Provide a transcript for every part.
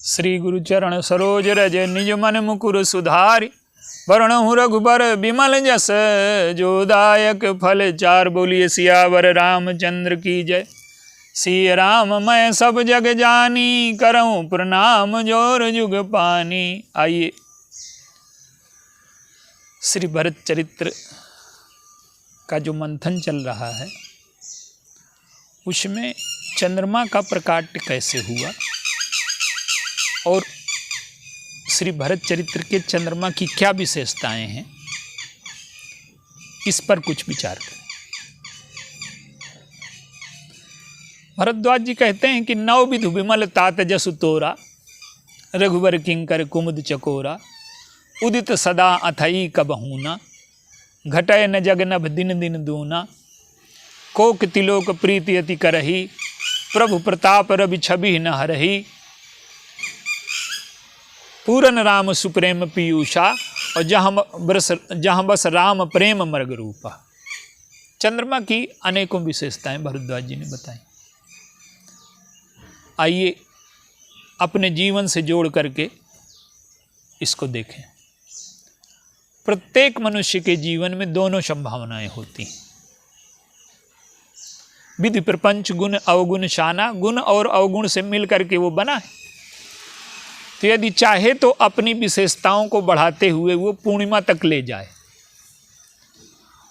श्री गुरु चरण सरोज रज निज मन मुकुर सुधारि। वरणहु रघुबर बिमल जस जो दायक फल चार। बोलिए सियावर रामचंद्र की जय। सिया राम मैं सब जग जानी, करऊं प्रणाम जोर जुग पानी। आइए श्री भरत चरित्र का जो मंथन चल रहा है उसमें चंद्रमा का प्रकाट्य कैसे हुआ और श्री भरत चरित्र के चंद्रमा की क्या विशेषताएं हैं, इस पर कुछ विचार करें। भरद्वाज जी कहते हैं कि नौ विधु विमल तात जसु तोरा, रघुबर किंकर कुमुद चकोरा। उदित सदा अथई कबहूना, घटय न जग नभ दिन दिन दूना। कोक तिलोक प्रीति अति करही, प्रभु प्रताप रवि छवि न हरही। पूरन राम सुप्रेम पीयूषा, और जहाँ बस राम प्रेम मर्ग रूपा। चंद्रमा की अनेकों विशेषताएं भरद्वाज जी ने बताई। आइए अपने जीवन से जोड़ करके इसको देखें। प्रत्येक मनुष्य के जीवन में दोनों संभावनाएं होती हैं। विधि प्रपंच गुण अवगुण शाना, गुण और अवगुण से मिल करके वो बना है। तो यदि चाहे तो अपनी विशेषताओं को बढ़ाते हुए वो पूर्णिमा तक ले जाए,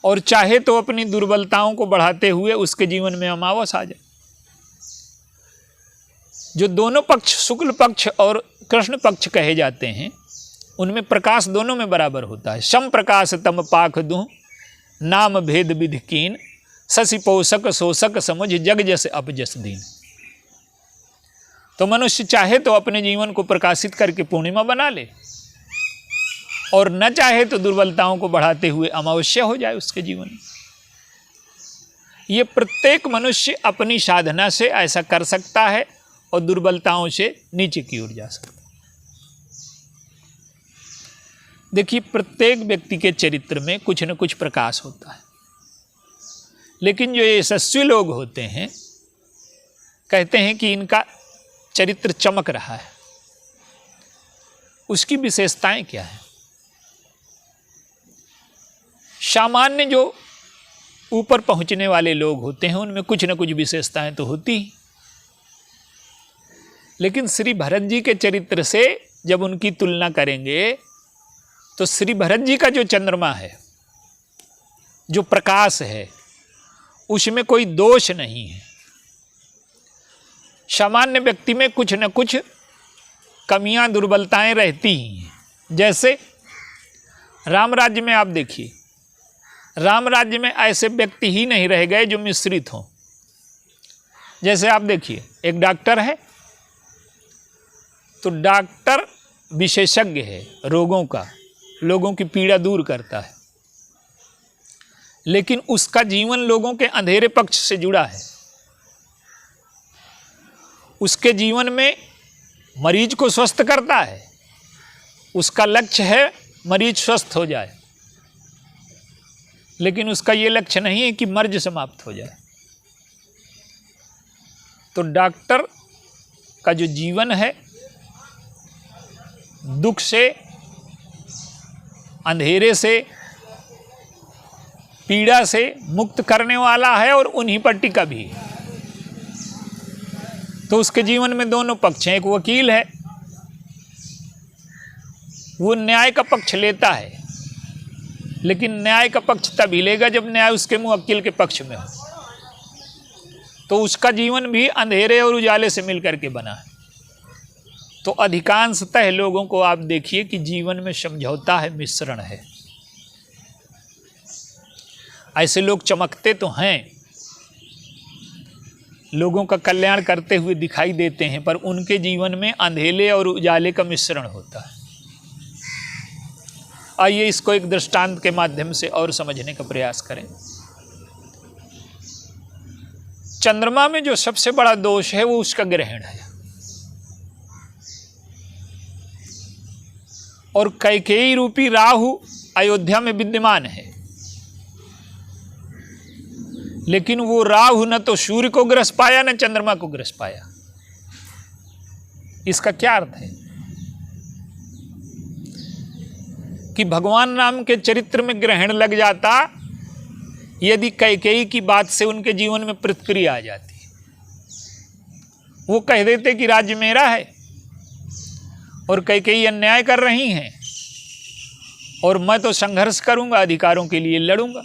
और चाहे तो अपनी दुर्बलताओं को बढ़ाते हुए उसके जीवन में अमावस आ जाए। जो दोनों पक्ष, शुक्ल पक्ष और कृष्ण पक्ष कहे जाते हैं, उनमें प्रकाश दोनों में बराबर होता है। सम प्रकाश तम पाख दूं, नाम भेद विधि कीन। शशि पोषक शोषक समझ, जग जस अपजस दीन। तो मनुष्य चाहे तो अपने जीवन को प्रकाशित करके पूर्णिमा बना ले, और न चाहे तो दुर्बलताओं को बढ़ाते हुए अमावस्या हो जाए उसके जीवन में। ये प्रत्येक मनुष्य अपनी साधना से ऐसा कर सकता है और दुर्बलताओं से नीचे की ओर जा सकता है। देखिए, प्रत्येक व्यक्ति के चरित्र में कुछ न कुछ प्रकाश होता है, लेकिन जो यशस्वी लोग होते हैं कहते हैं कि इनका चरित्र चमक रहा है। उसकी विशेषताएं क्या है? सामान्य जो ऊपर पहुंचने वाले लोग होते हैं उनमें कुछ न कुछ विशेषताएं तो होती ही, लेकिन श्री भरत जी के चरित्र से जब उनकी तुलना करेंगे तो श्री भरत जी का जो चंद्रमा है, जो प्रकाश है, उसमें कोई दोष नहीं है। सामान्य व्यक्ति में कुछ न कुछ कमियां दुर्बलताएं रहती ही हैं। जैसे राम राज्य में आप देखिए, राम राज्य में ऐसे व्यक्ति ही नहीं रह गए जो मिश्रित हों। जैसे आप देखिए, एक डॉक्टर है, तो डॉक्टर विशेषज्ञ है रोगों का, लोगों की पीड़ा दूर करता है, लेकिन उसका जीवन लोगों के अंधेरे पक्ष से जुड़ा है। उसके जीवन में मरीज को स्वस्थ करता है, उसका लक्ष्य है मरीज स्वस्थ हो जाए, लेकिन उसका ये लक्ष्य नहीं है कि मर्ज समाप्त हो जाए। तो डॉक्टर का जो जीवन है दुख से, अंधेरे से, पीड़ा से मुक्त करने वाला है, और उन्हीं पर टिका भी है। तो उसके जीवन में दोनों पक्ष हैं। एक वकील है, वो न्याय का पक्ष लेता है, लेकिन न्याय का पक्ष तभी लेगा जब न्याय उसके मुवक्किल के पक्ष में हो। तो उसका जीवन भी अंधेरे और उजाले से मिलकर के बना है। तो अधिकांशतः लोगों को आप देखिए कि जीवन में समझौता है, मिश्रण है। ऐसे लोग चमकते तो हैं, लोगों का कल्याण करते हुए दिखाई देते हैं, पर उनके जीवन में अंधेरे और उजाले का मिश्रण होता है। आइए इसको एक दृष्टांत के माध्यम से और समझने का प्रयास करें। चंद्रमा में जो सबसे बड़ा दोष है वो उसका ग्रहण है, और कैकेयी रूपी राहु अयोध्या में विद्यमान है, लेकिन वो राहु न तो सूर्य को ग्रस पाया न चंद्रमा को ग्रस पाया। इसका क्या अर्थ है कि भगवान राम के चरित्र में ग्रहण लग जाता यदि कैकेयी की बात से उनके जीवन में प्रतिक्रिया आ जाती। वो कह देते कि राज्य मेरा है और कैकेयी अन्याय कर रही हैं और मैं तो संघर्ष करूंगा, अधिकारों के लिए लड़ूंगा।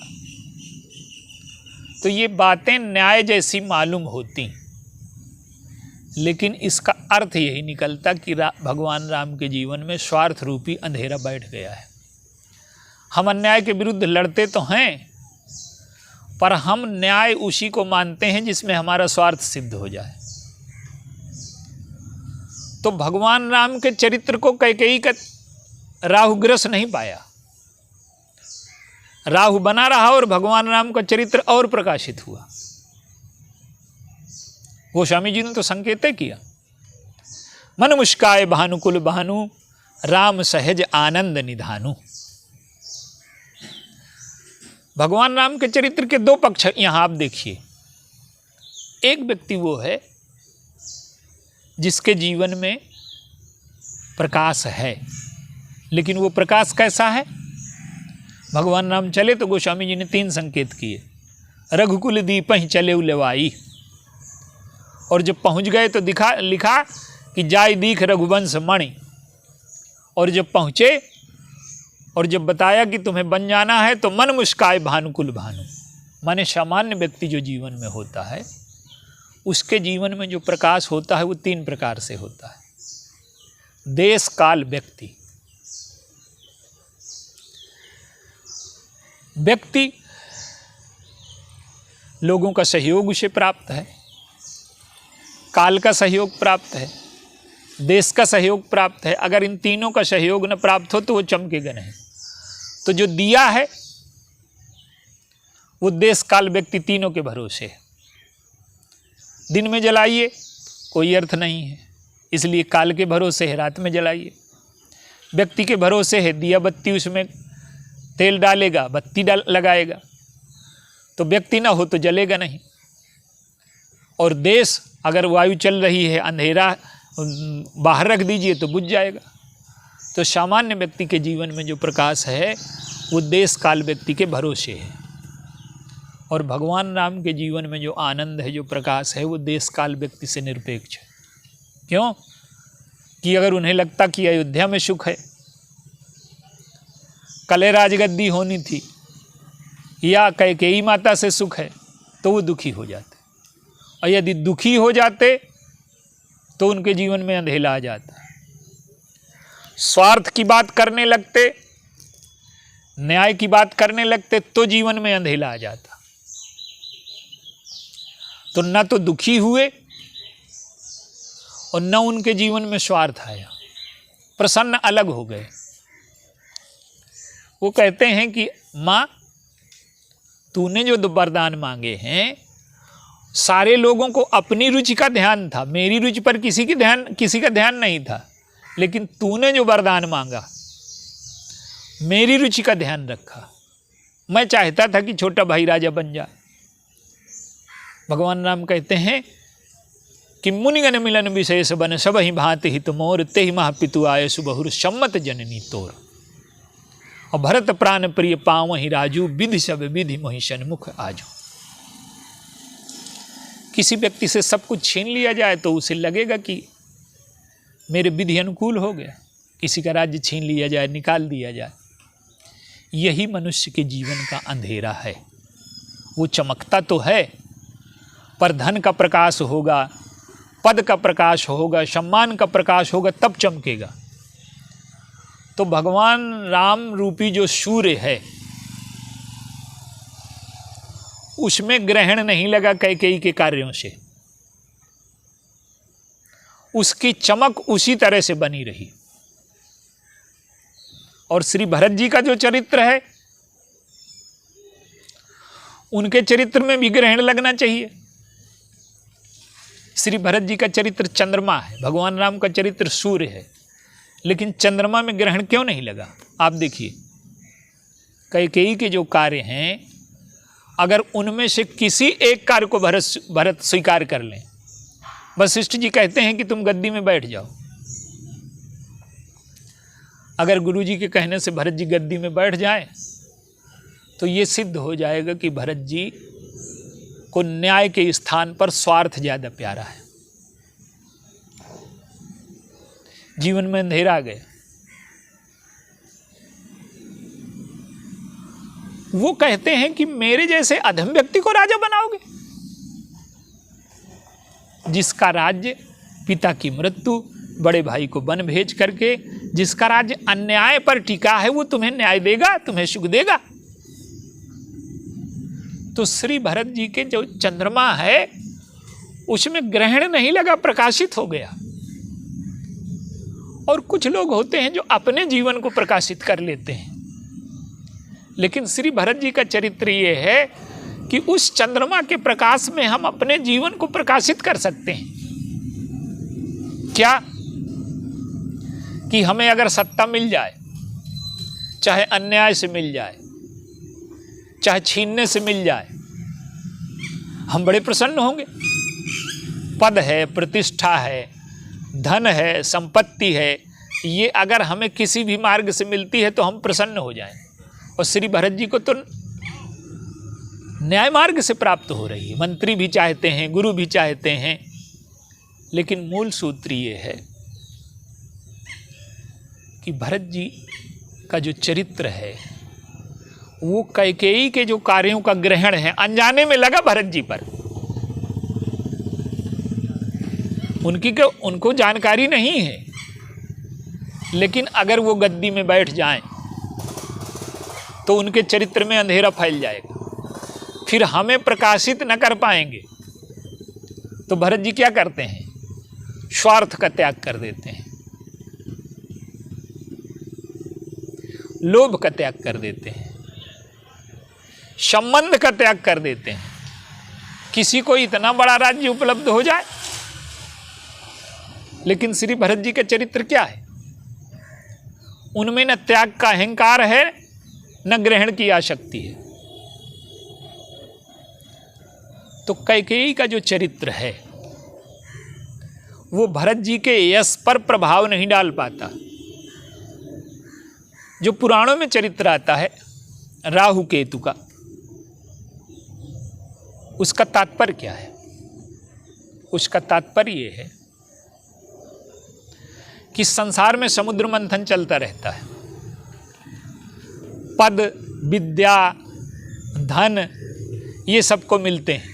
तो ये बातें न्याय जैसी मालूम होती, लेकिन इसका अर्थ यही निकलता कि भगवान राम के जीवन में स्वार्थ रूपी अंधेरा बैठ गया है। हम अन्याय के विरुद्ध लड़ते तो हैं, पर हम न्याय उसी को मानते हैं जिसमें हमारा स्वार्थ सिद्ध हो जाए। तो भगवान राम के चरित्र को कैकेयी का राहुग्रस्त नहीं पाया, राहु बना रहा और भगवान राम का चरित्र और प्रकाशित हुआ। गोस्वामी जी ने तो संकेत किया, मन मुस्काए भानुकुल भानु, राम सहज आनंद निधानु। भगवान राम के चरित्र के दो पक्ष यहां आप देखिए। एक व्यक्ति वो है जिसके जीवन में प्रकाश है, लेकिन वो प्रकाश कैसा है? भगवान राम चले तो गोस्वामी जी ने 3 संकेत किए। रघुकुल दीप ही चले उलवाई, और जब पहुंच गए तो लिखा कि जाय दीख रघुवंश मणि, और जब पहुंचे और जब बताया कि तुम्हें बन जाना है तो मन मुस्काए भानुकुल भानु। माने सामान्य व्यक्ति जो जीवन में होता है उसके जीवन में जो प्रकाश होता है वो 3 प्रकार से होता है। देश काल व्यक्ति, व्यक्ति लोगों का सहयोग उसे प्राप्त है, काल का सहयोग प्राप्त है, देश का सहयोग प्राप्त है। अगर इन तीनों का सहयोग न प्राप्त हो तो वो चमकेगा नहीं। तो जो दिया है वो देश काल व्यक्ति तीनों के भरोसे है। दिन में जलाइए कोई अर्थ नहीं है, इसलिए काल के भरोसे है, रात में जलाइए। व्यक्ति के भरोसे है, दिया बत्ती उसमें तेल डालेगा, बत्ती लगाएगा, तो व्यक्ति ना हो तो जलेगा नहीं। और देश, अगर वायु चल रही है, अंधेरा बाहर रख दीजिए तो बुझ जाएगा। तो सामान्य व्यक्ति के जीवन में जो प्रकाश है वो देश काल व्यक्ति के भरोसे है, और भगवान राम के जीवन में जो आनंद है, जो प्रकाश है, वो देश काल व्यक्ति से निरपेक्ष है। क्यों? कि अगर उन्हें लगता कि अयोध्या में सुख है, कले राजगद्दी होनी थी, या कैकेयी माता से सुख है, तो वो दुखी हो जाते। और यदि दुखी हो जाते तो उनके जीवन में अंधेरा आ जाता। स्वार्थ की बात करने लगते, न्याय की बात करने लगते तो जीवन में अंधेरा आ जाता। तो न तो दुखी हुए और न उनके जीवन में स्वार्थ आया, प्रसन्न अलग हो गए। वो कहते हैं कि माँ, तूने जो वरदान मांगे हैं, सारे लोगों को अपनी रुचि का ध्यान था, मेरी रुचि पर किसी का ध्यान नहीं था, लेकिन तूने जो वरदान मांगा मेरी रुचि का ध्यान रखा। मैं चाहता था कि छोटा भाई राजा बन जाए। भगवान राम कहते हैं कि मुनिगण मिलन विशेष बन, सब ही भांति हित मोर, ते ही महापितु आय सुबहुर, सम्मत जननी तोर। और भरत प्राण प्रिय पाँव ही राजू, विधि सब विधि मोहि सन्मुख आजू। किसी व्यक्ति से सब कुछ छीन लिया जाए तो उसे लगेगा कि मेरे विधि अनुकूल हो गया। किसी का राज्य छीन लिया जाए, निकाल दिया जाए, यही मनुष्य के जीवन का अंधेरा है। वो चमकता तो है, पर धन का प्रकाश होगा, पद का प्रकाश होगा, सम्मान का प्रकाश होगा, तब चमकेगा। तो भगवान राम रूपी जो सूर्य है उसमें ग्रहण नहीं लगा कैकेयी के कार्यों से, उसकी चमक उसी तरह से बनी रही। और श्री भरत जी का जो चरित्र है, उनके चरित्र में भी ग्रहण लगना चाहिए। श्री भरत जी का चरित्र चंद्रमा है, भगवान राम का चरित्र सूर्य है, लेकिन चंद्रमा में ग्रहण क्यों नहीं लगा? आप देखिए, कैकेयी के जो कार्य हैं, अगर उनमें से किसी एक कार्य को भरत स्वीकार कर लें, वशिष्ठ जी कहते हैं कि तुम गद्दी में बैठ जाओ, अगर गुरुजी के कहने से भरत जी गद्दी में बैठ जाएं तो ये सिद्ध हो जाएगा कि भरत जी को न्याय के स्थान पर स्वार्थ ज़्यादा प्यारा है। जीवन में अंधेरा आ गया। वो कहते हैं कि मेरे जैसे अधम व्यक्ति को राजा बनाओगे, जिसका राज्य पिता की मृत्यु, बड़े भाई को वन भेज करके, जिसका राज्य अन्याय पर टिका है, वो तुम्हें न्याय देगा, तुम्हें सुख देगा? तो श्री भरत जी के जो चंद्रमा है उसमें ग्रहण नहीं लगा, प्रकाशित हो गया। और कुछ लोग होते हैं जो अपने जीवन को प्रकाशित कर लेते हैं, लेकिन श्री भरत जी का चरित्र ये है कि उस चंद्रमा के प्रकाश में हम अपने जीवन को प्रकाशित कर सकते हैं। क्या कि हमें अगर सत्ता मिल जाए, चाहे अन्याय से मिल जाए, चाहे छीनने से मिल जाए, हम बड़े प्रसन्न होंगे। पद है, प्रतिष्ठा है, धन है, संपत्ति है, ये अगर हमें किसी भी मार्ग से मिलती है तो हम प्रसन्न हो जाएं। और श्री भरत जी को तो न्याय मार्ग से प्राप्त हो रही है। मंत्री भी चाहते हैं, गुरु भी चाहते हैं, लेकिन मूल सूत्र ये है कि भरत जी का जो चरित्र है वो कैकेयी के जो कार्यों का ग्रहण है अनजाने में लगा भरत जी पर। उनको जानकारी नहीं है, लेकिन अगर वो गद्दी में बैठ जाएं तो उनके चरित्र में अंधेरा फैल जाएगा, फिर हमें प्रकाशित न कर पाएंगे। तो भरत जी क्या करते हैं? स्वार्थ का त्याग कर देते हैं, लोभ का त्याग कर देते हैं, संबंध का त्याग कर देते हैं। किसी को इतना बड़ा राज्य उपलब्ध हो जाए, लेकिन श्री भरत जी का चरित्र क्या है? उनमें न त्याग का अहंकार है, न ग्रहण की आसक्ति है। तो कैकेयी का जो चरित्र है वो भरत जी के यश पर प्रभाव नहीं डाल पाता। जो पुराणों में चरित्र आता है राहु केतु का, उसका तात्पर्य क्या है? उसका तात्पर्य ये है कि संसार में समुद्र मंथन चलता रहता है। पद, विद्या, धन ये सबको मिलते हैं।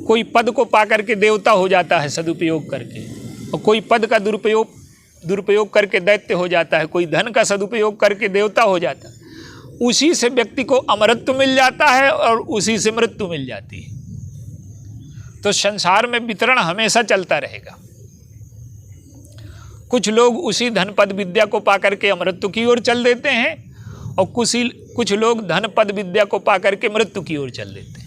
कोई पद को पाकर के देवता हो जाता है सदुपयोग करके, और कोई पद का दुरुपयोग करके दैत्य हो जाता है, कोई धन का सदुपयोग करके देवता हो जाता है। उसी से व्यक्ति को अमरत्व मिल जाता है और उसी से मृत्यु मिल जाती है। तो संसार में वितरण हमेशा चलता रहेगा। कुछ लोग उसी धन पद विद्या को पाकर के अमृत्यु की ओर चल देते हैं, और कुछ लोग धन पद विद्या को पाकर के मृत्यु की ओर चल देते हैं।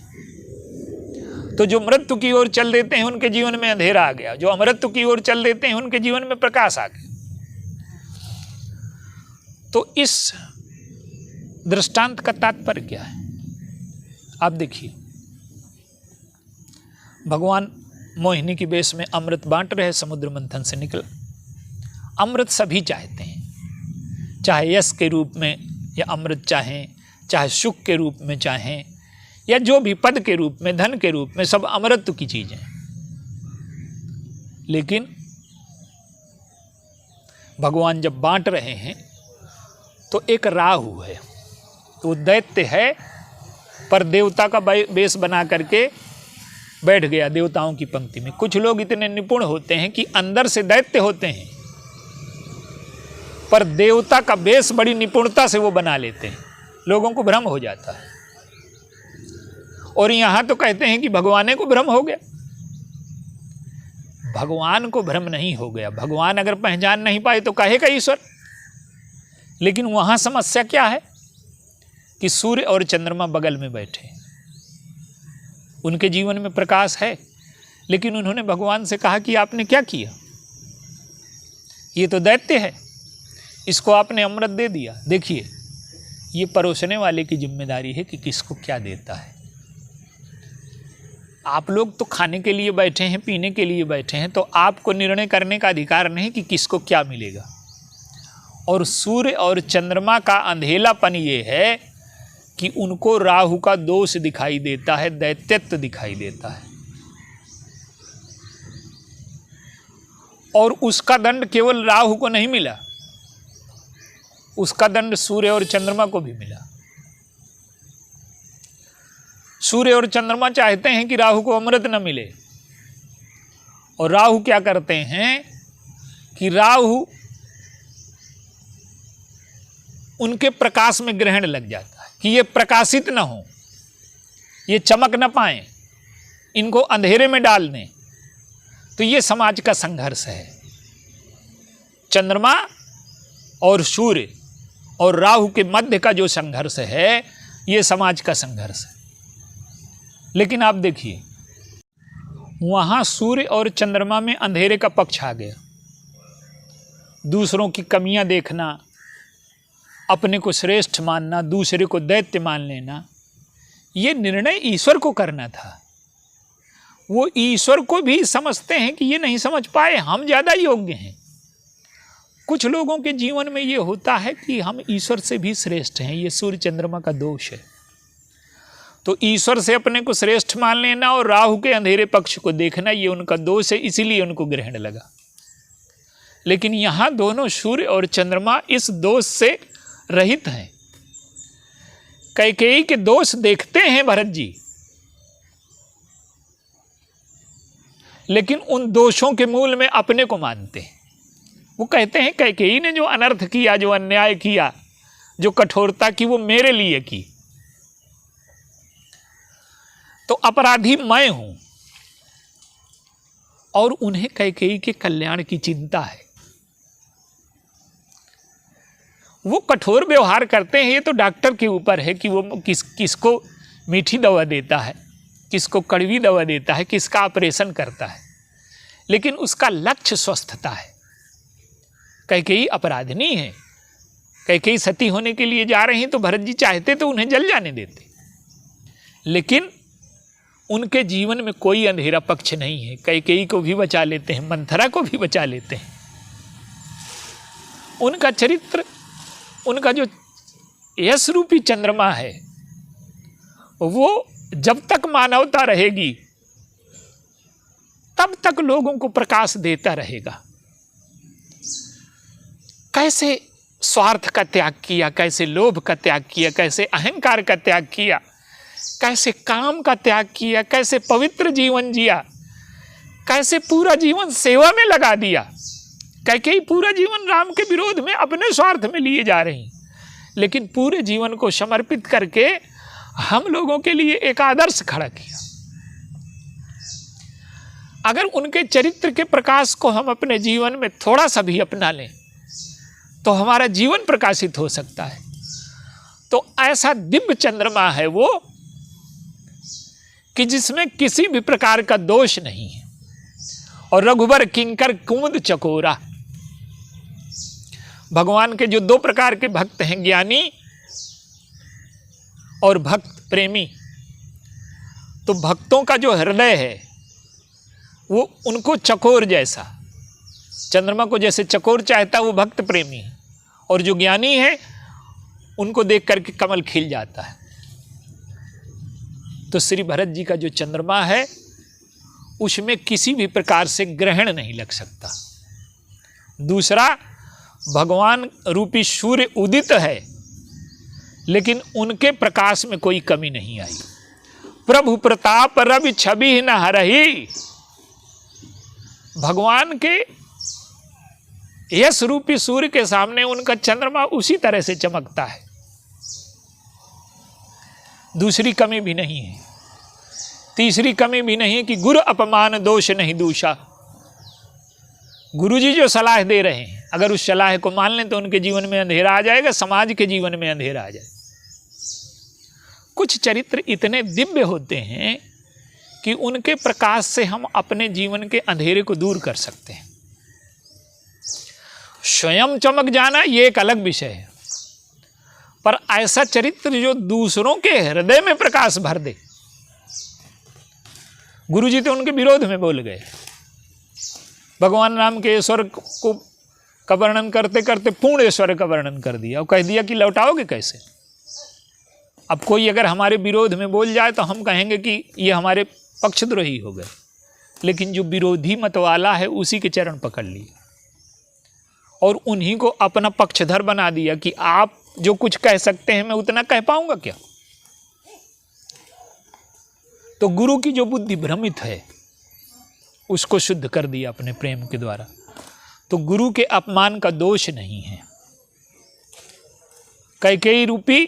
तो जो मृत्यु की ओर चल देते हैं उनके जीवन में अंधेरा आ गया, जो अमृत्यु की ओर चल देते हैं उनके जीवन में प्रकाश आ गया। तो इस दृष्टांत का तात्पर्य क्या है? आप देखिए, भगवान मोहिनी की वेश में अमृत बांट रहे, समुद्र मंथन से निकला। अमृत सभी चाहते हैं, चाहे यश के रूप में या अमृत चाहें, चाहे सुख के रूप में चाहें, या जो भी पद के रूप में, धन के रूप में, सब अमृत की चीजें। लेकिन भगवान जब बांट रहे हैं तो एक राहु है, तो दैत्य है, पर देवता का वेश बना करके बैठ गया देवताओं की पंक्ति में। कुछ लोग इतने निपुण होते हैं कि अंदर से दैत्य होते हैं, पर देवता का वेश बड़ी निपुणता से वो बना लेते हैं, लोगों को भ्रम हो जाता है। और यहां तो कहते हैं कि भगवान को भ्रम हो गया। भगवान को भ्रम नहीं हो गया। भगवान अगर पहचान नहीं पाए तो कहेगा ईश्वर। लेकिन वहां समस्या क्या है कि सूर्य और चंद्रमा बगल में बैठे, उनके जीवन में प्रकाश है, लेकिन उन्होंने भगवान से कहा कि आपने क्या किया? ये तो दैत्य है, इसको आपने अमृत दे दिया। देखिए, ये परोसने वाले की जिम्मेदारी है कि किसको क्या देता है। आप लोग तो खाने के लिए बैठे हैं, पीने के लिए बैठे हैं, तो आपको निर्णय करने का अधिकार नहीं कि किसको क्या मिलेगा। और सूर्य और चंद्रमा का अंधेलापन ये है कि उनको राहु का दोष दिखाई देता है, दैत्यत्व दिखाई देता है, और उसका दंड केवल राहु को नहीं मिला, उसका दंड सूर्य और चंद्रमा को भी मिला। सूर्य और चंद्रमा चाहते हैं कि राहु को अमृत न मिले, और राहु क्या करते हैं कि राहु उनके प्रकाश में ग्रहण लग जाता है कि ये प्रकाशित न हो, ये चमक न पाए, इनको अंधेरे में डाल दें। तो ये समाज का संघर्ष है। चंद्रमा और सूर्य और राहु के मध्य का जो संघर्ष है, ये समाज का संघर्ष है। लेकिन आप देखिए, वहाँ सूर्य और चंद्रमा में अंधेरे का पक्ष आ गया। दूसरों की कमियां देखना, अपने को श्रेष्ठ मानना, दूसरे को दैत्य मान लेना, ये निर्णय ईश्वर को करना था। वो ईश्वर को भी समझते हैं कि ये नहीं समझ पाए, हम ज़्यादा योग्य हैं। कुछ लोगों के जीवन में ये होता है कि हम ईश्वर से भी श्रेष्ठ हैं, ये सूर्य चंद्रमा का दोष है। तो ईश्वर से अपने को श्रेष्ठ मान लेना और राहु के अंधेरे पक्ष को देखना, ये उनका दोष है, इसीलिए उनको ग्रहण लगा। लेकिन यहाँ दोनों सूर्य और चंद्रमा इस दोष से रहित हैं। कैकेयी के दोष देखते हैं भरत जी, लेकिन उन दोषों के मूल में अपने को मानते हैं। वो कहते हैं कैकेयी ने जो अनर्थ किया, जो अन्याय किया, जो कठोरता की, वो मेरे लिए की, तो अपराधी मैं हूं। और उन्हें कैकेयी के कल्याण की चिंता है। वो कठोर व्यवहार करते हैं, ये तो डॉक्टर के ऊपर है कि वो किसको मीठी दवा देता है, किसको कड़वी दवा देता है, किसका ऑपरेशन करता है, लेकिन उसका लक्ष्य स्वस्थता है। कैकेयी अपराधिनी है, कैकेयी सती होने के लिए जा रही हैं, तो भरत जी चाहते तो उन्हें जल जाने देते, लेकिन उनके जीवन में कोई अंधेरा पक्ष नहीं है। कैकेयी को भी बचा लेते हैं, मंथरा को भी बचा लेते हैं। उनका चरित्र, उनका जो यश रूपी चंद्रमा है, वो जब तक मानवता रहेगी तब तक लोगों को प्रकाश देता रहेगा। कैसे स्वार्थ का त्याग किया, कैसे लोभ का त्याग किया, कैसे अहंकार का त्याग किया, कैसे काम का त्याग किया, कैसे पवित्र जीवन जिया, कैसे पूरा जीवन सेवा में लगा दिया। कैकेयी पूरा जीवन राम के विरोध में अपने स्वार्थ में लिए जा रही, लेकिन पूरे जीवन को समर्पित करके हम लोगों के लिए एक आदर्श खड़ा किया। अगर उनके चरित्र के प्रकाश को हम अपने जीवन में थोड़ा सा भी अपना लें तो हमारा जीवन प्रकाशित हो सकता है। तो ऐसा दिव्य चंद्रमा है वो कि जिसमें किसी भी प्रकार का दोष नहीं है। और रघुबर किंकर कुमुद चकोरा, भगवान के जो दो प्रकार के भक्त हैं, ज्ञानी और भक्त प्रेमी, तो भक्तों का जो हृदय है वो उनको चकोर जैसा, चंद्रमा को जैसे चकोर चाहता वो भक्त प्रेमी है, और जो ज्ञानी है उनको देख करके कमल खिल जाता है। तो श्री भरत जी का जो चंद्रमा है उसमें किसी भी प्रकार से ग्रहण नहीं लग सकता। दूसरा, भगवान रूपी सूर्य उदित है, लेकिन उनके प्रकाश में कोई कमी नहीं आई। प्रभु प्रताप रवि छवि न हरही, भगवान के यश रूपी सूर्य के सामने उनका चंद्रमा उसी तरह से चमकता है, दूसरी कमी भी नहीं है। तीसरी कमी भी नहीं कि गुरु अपमान दोष नहीं दूषा। गुरु जी जो सलाह दे रहे हैं, अगर उस सलाह को मान लें तो उनके जीवन में अंधेरा आ जाएगा, समाज के जीवन में अंधेरा आ जाएगा। कुछ चरित्र इतने दिव्य होते हैं कि उनके प्रकाश से हम अपने जीवन के अंधेरे को दूर कर सकते हैं। स्वयं चमक जाना ये एक अलग विषय है, पर ऐसा चरित्र जो दूसरों के हृदय में प्रकाश भर दे। गुरु जी तो उनके विरोध में बोल गए, भगवान राम के ईश्वर को का वर्णन करते करते पूर्ण ऐश्वर्य का वर्णन कर दिया और कह दिया कि लौटाओगे कैसे। अब कोई अगर हमारे विरोध में बोल जाए तो हम कहेंगे कि ये हमारे पक्षद्रोही हो गए, लेकिन जो विरोधी मत वाला है उसी के चरण पकड़ लिए और उन्हीं को अपना पक्षधर बना दिया कि आप जो कुछ कह सकते हैं मैं उतना कह पाऊंगा क्या। तो गुरु की जो बुद्धि भ्रमित है उसको शुद्ध कर दिया अपने प्रेम के द्वारा। तो गुरु के अपमान का दोष नहीं है। कैकेयी रूपी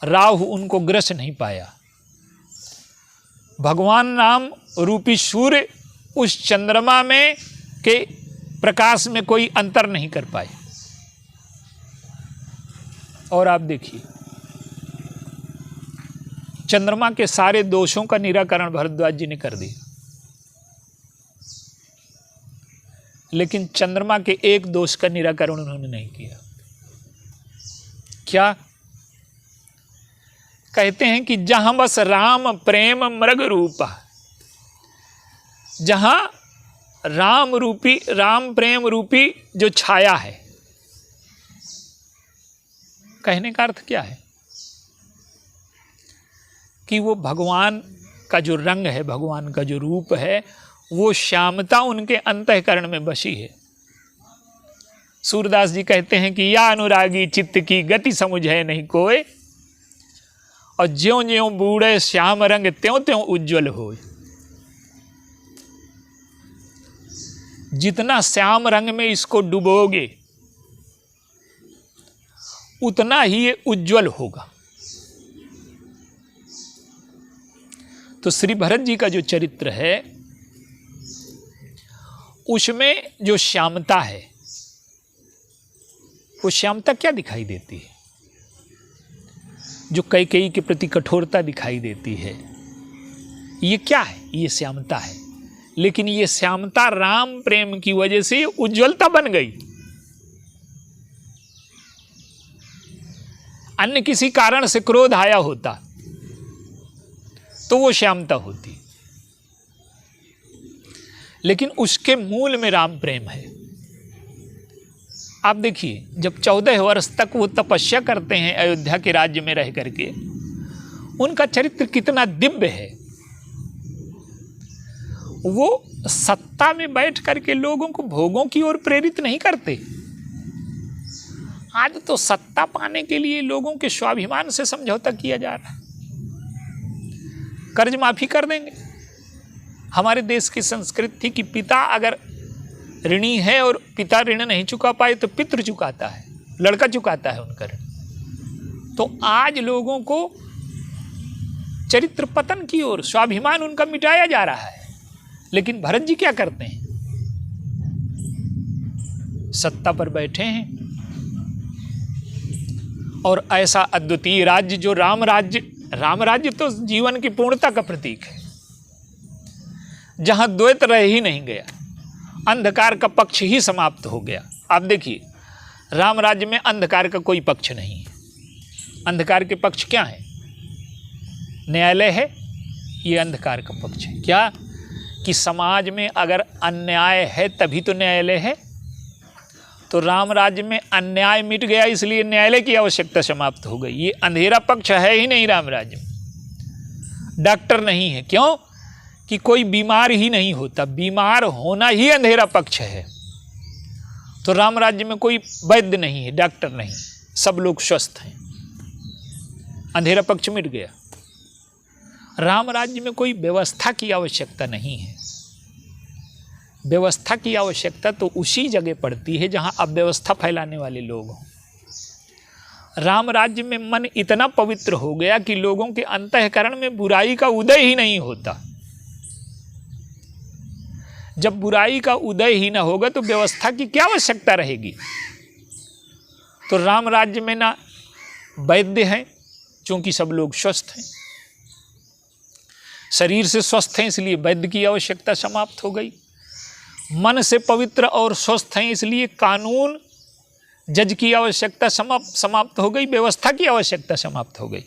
राहु उनको ग्रस नहीं पाया। भगवान राम रूपी सूर्य उस चंद्रमा में के प्रकाश में कोई अंतर नहीं कर पाए। और आप देखिए चंद्रमा के सारे दोषों का निराकरण भरद्वाज जी ने कर दिया, लेकिन चंद्रमा के एक दोष का निराकरण उन्होंने नहीं किया। क्या कहते हैं कि जहां बस राम प्रेम मृग रूपा, जहां राम प्रेम रूपी जो छाया है, कहने का अर्थ क्या है कि वो भगवान का जो रंग है, भगवान का जो रूप है, वो श्यामता उनके अंतःकरण में बसी है। सूरदास जी कहते हैं कि या अनुरागी चित्त की गति समझे नहीं कोई, और ज्यों ज्यों बूढ़े श्याम रंग त्यों त्यों उज्ज्वल हो। जितना श्याम रंग में इसको डुबोगे उतना ही ये उज्ज्वल होगा। तो श्री भरत जी का जो चरित्र है उसमें जो श्यामता है, वो श्यामता क्या दिखाई देती है? जो कैकेयी के प्रति कठोरता दिखाई देती है, ये क्या है? ये श्यामता है। लेकिन ये श्यामता राम प्रेम की वजह से उज्ज्वलता बन गई। अन्य किसी कारण से क्रोध आया होता तो वो श्यामता होती, लेकिन उसके मूल में राम प्रेम है। आप देखिए जब 14 वर्ष तक वो तपस्या करते हैं अयोध्या के राज्य में रह करके, उनका चरित्र कितना दिव्य है। वो सत्ता में बैठ करके लोगों को भोगों की ओर प्रेरित नहीं करते। आज तो सत्ता पाने के लिए लोगों के स्वाभिमान से समझौता किया जा रहा है। कर्ज माफी कर देंगे। हमारे देश की संस्कृति थी कि पिता अगर ऋणी है और पिता ऋण नहीं चुका पाए तो पितृ चुकाता है, लड़का चुकाता है उनका ऋण। तो आज लोगों को चरित्र पतन की ओर, स्वाभिमान उनका मिटाया जा रहा है। लेकिन भरत जी क्या करते हैं? सत्ता पर बैठे हैं और ऐसा अद्वितीय राज्य जो राम राज्य तो जीवन की पूर्णता का प्रतीक है, जहां द्वैत रह ही नहीं गया, अंधकार का पक्ष ही समाप्त हो गया। आप देखिए राम राज्य में अंधकार का कोई पक्ष नहीं है। अंधकार के पक्ष क्या है? न्यायालय है, ये अंधकार का पक्ष है। क्या कि समाज में अगर अन्याय है तभी तो न्यायालय है। तो राम राज्य में अन्याय मिट गया, इसलिए न्यायालय की आवश्यकता समाप्त हो गई। ये अंधेरा पक्ष है ही नहीं राम राज्य में। डॉक्टर नहीं है, क्यों कि कोई बीमार ही नहीं होता, बीमार होना ही अंधेरा पक्ष है। तो राम राज्य में कोई वैद्य नहीं है, डॉक्टर नहीं, सब लोग स्वस्थ हैं, अंधेरा पक्ष मिट गया। राम राज्य में कोई व्यवस्था की आवश्यकता नहीं है। व्यवस्था की आवश्यकता तो उसी जगह पड़ती है जहां अव्यवस्था फैलाने वाले लोग हों। राम राज्य में मन इतना पवित्र हो गया कि लोगों के अंतःकरण में बुराई का उदय ही नहीं होता। जब बुराई का उदय ही ना होगा तो व्यवस्था की क्या आवश्यकता रहेगी? तो राम राज्य में ना वैद्य हैं, चूंकि सब लोग स्वस्थ हैं, शरीर से स्वस्थ हैं, इसलिए वैद्य की आवश्यकता समाप्त हो गई। मन से पवित्र और स्वस्थ हैं, इसलिए कानून जज की आवश्यकता समाप्त हो गई, व्यवस्था की आवश्यकता समाप्त हो गई।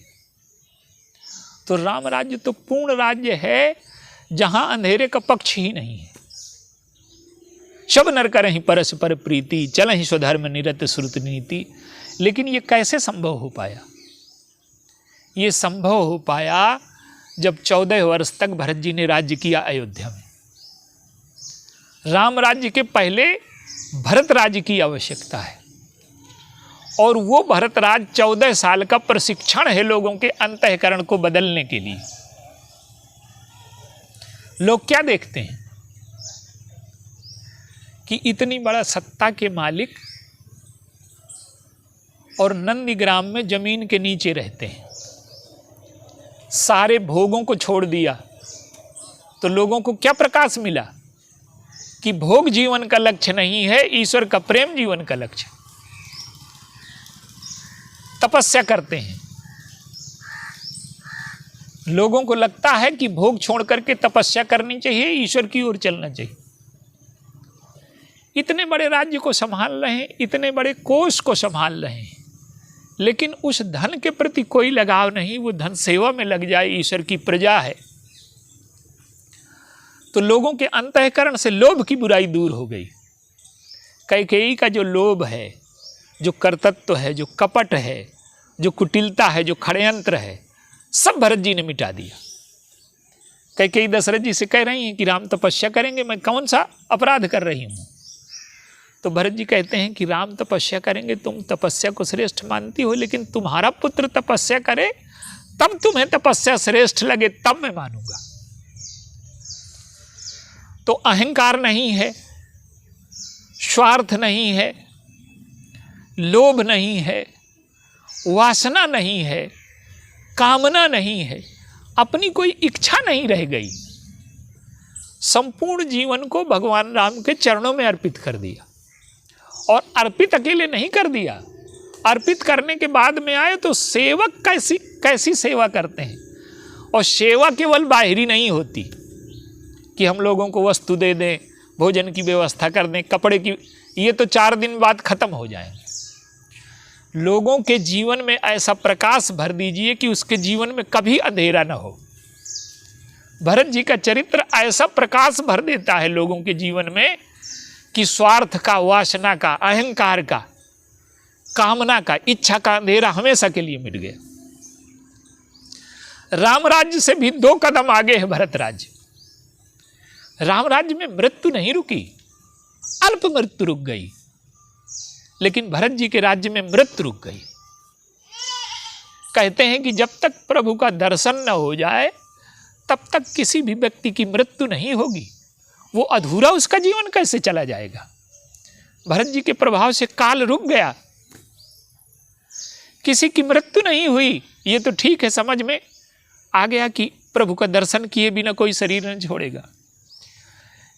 तो राम राज्य तो पूर्ण राज्य है जहां अंधेरे का पक्ष ही नहीं है। सब नर करहि परस्पर प्रीति, चलहि स्वधर्म निरत श्रुत नीति। लेकिन ये कैसे संभव हो पाया? ये संभव हो पाया जब 14 वर्ष तक भरत जी ने राज्य किया अयोध्या में। राम राज्य के पहले भरत राज्य की आवश्यकता है, और वो भरत राज 14 साल का प्रशिक्षण है लोगों के अंतःकरण को बदलने के लिए। लोग क्या देखते हैं कि इतनी बड़ा सत्ता के मालिक और नंदीग्राम में जमीन के नीचे रहते हैं, सारे भोगों को छोड़ दिया, तो लोगों को क्या प्रकाश मिला कि भोग जीवन का लक्ष्य नहीं है, ईश्वर का प्रेम जीवन का लक्ष्य। तपस्या करते हैं, लोगों को लगता है कि भोग छोड़ करके तपस्या करनी चाहिए, ईश्वर की ओर चलना चाहिए। इतने बड़े राज्य को संभाल रहे हैं, इतने बड़े कोष को संभाल रहे हैं, लेकिन उस धन के प्रति कोई लगाव नहीं। वो धन सेवा में लग जाए, ईश्वर की प्रजा है। तो लोगों के अंतःकरण से लोभ की बुराई दूर हो गई। कैकेयी का जो लोभ है, जो कर्तृत्व है, जो कपट है, जो कुटिलता है, जो षड्यंत्र है, सब भरत जी ने मिटा दिया। कैकेयी दशरथ जी से कह रही हैं कि राम तपस्या करेंगे, मैं कौन सा अपराध कर रही हूँ? तो भरत जी कहते हैं कि राम तपस्या करेंगे, तुम तपस्या को श्रेष्ठ मानती हो, लेकिन तुम्हारा पुत्र तपस्या करे तब तुम्हें तपस्या श्रेष्ठ लगे, तब मैं मानूंगा। तो अहंकार नहीं है, स्वार्थ नहीं है, लोभ नहीं है, वासना नहीं है, कामना नहीं है, अपनी कोई इच्छा नहीं रह गई। संपूर्ण जीवन को भगवान राम के चरणों में अर्पित कर दिया। और अर्पित अकेले नहीं कर दिया, अर्पित करने के बाद में आए तो सेवक कैसी सेवा करते हैं। और सेवा केवल बाहरी नहीं होती कि हम लोगों को वस्तु दे दें, भोजन की व्यवस्था कर दें, कपड़े की, ये तो 4 दिन बाद खत्म हो जाएंगे। लोगों के जीवन में ऐसा प्रकाश भर दीजिए कि उसके जीवन में कभी अंधेरा न हो। भरत जी का चरित्र ऐसा प्रकाश भर देता है लोगों के जीवन में कि स्वार्थ का, वासना का, अहंकार का, कामना का, इच्छा का अंधेरा हमेशा के लिए मिट गया। राम राज्य से भी 2 कदम आगे है भरत राज्य। राम राज्य में मृत्यु नहीं रुकी, अल्प मृत्यु रुक गई, लेकिन भरत जी के राज्य में मृत्यु रुक गई। कहते हैं कि जब तक प्रभु का दर्शन न हो जाए तब तक किसी भी व्यक्ति की मृत्यु नहीं होगी। वो अधूरा उसका जीवन कैसे चला जाएगा? भरत जी के प्रभाव से काल रुक गया, किसी की मृत्यु नहीं हुई। ये तो ठीक है, समझ में आ गया कि प्रभु का दर्शन किए बिना कोई शरीर नहीं छोड़ेगा।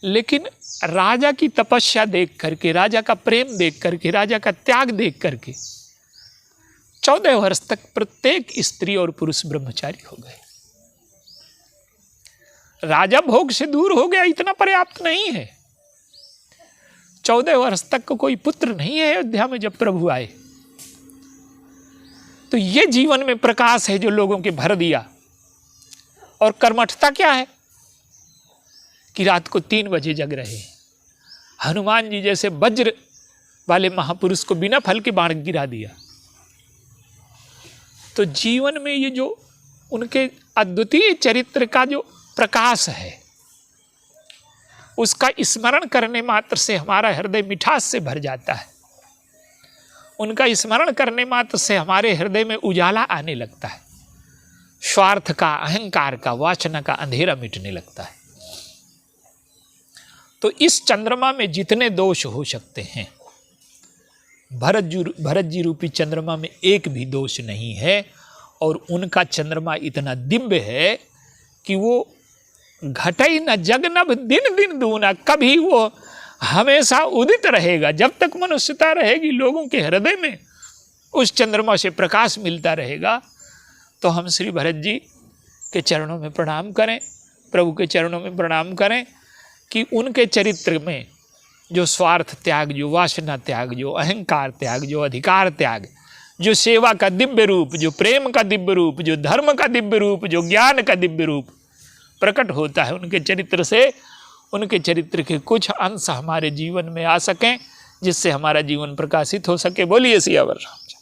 लेकिन राजा की तपस्या देख करके, राजा का प्रेम देख करके, राजा का त्याग देख करके 14 वर्ष तक प्रत्येक स्त्री और पुरुष ब्रह्मचारी हो गए। राजा भोग से दूर हो गया, इतना पर्याप्त नहीं है। 14 वर्ष तक कोई पुत्र नहीं है अयोध्या में जब प्रभु आए। तो ये जीवन में प्रकाश है जो लोगों के भर दिया। और कर्मठता क्या है कि रात को 3 बजे जग रहे हैं। हनुमान जी जैसे वज्र वाले महापुरुष को बिना फल के बाण गिरा दिया। तो जीवन में ये जो उनके अद्वितीय चरित्र का जो प्रकाश है, उसका स्मरण करने मात्र से हमारा हृदय मिठास से भर जाता है। उनका स्मरण करने मात्र से हमारे हृदय में उजाला आने लगता है। स्वार्थ का, अहंकार का, वासना का अंधेरा मिटने लगता है। तो इस चंद्रमा में जितने दोष हो सकते हैं, भरत जी रूपी चंद्रमा में एक भी दोष नहीं है। और उनका चंद्रमा इतना दिव्य है कि वो घटई न जगनभ दिन दिन दूना, कभी वो हमेशा उदित रहेगा। जब तक मनुष्यता रहेगी, लोगों के हृदय में उस चंद्रमा से प्रकाश मिलता रहेगा। तो हम श्री भरत जी के चरणों में प्रणाम करें, प्रभु के चरणों में प्रणाम करें कि उनके चरित्र में जो स्वार्थ त्याग, जो वासना त्याग, जो अहंकार त्याग, जो अधिकार त्याग, जो सेवा का दिव्य रूप, जो प्रेम का दिव्य रूप, जो धर्म का दिव्य रूप, जो ज्ञान का दिव्य रूप प्रकट होता है उनके चरित्र से, उनके चरित्र के कुछ अंश हमारे जीवन में आ सकें, जिससे हमारा जीवन प्रकाशित हो सके। बोलिए सियावर राम।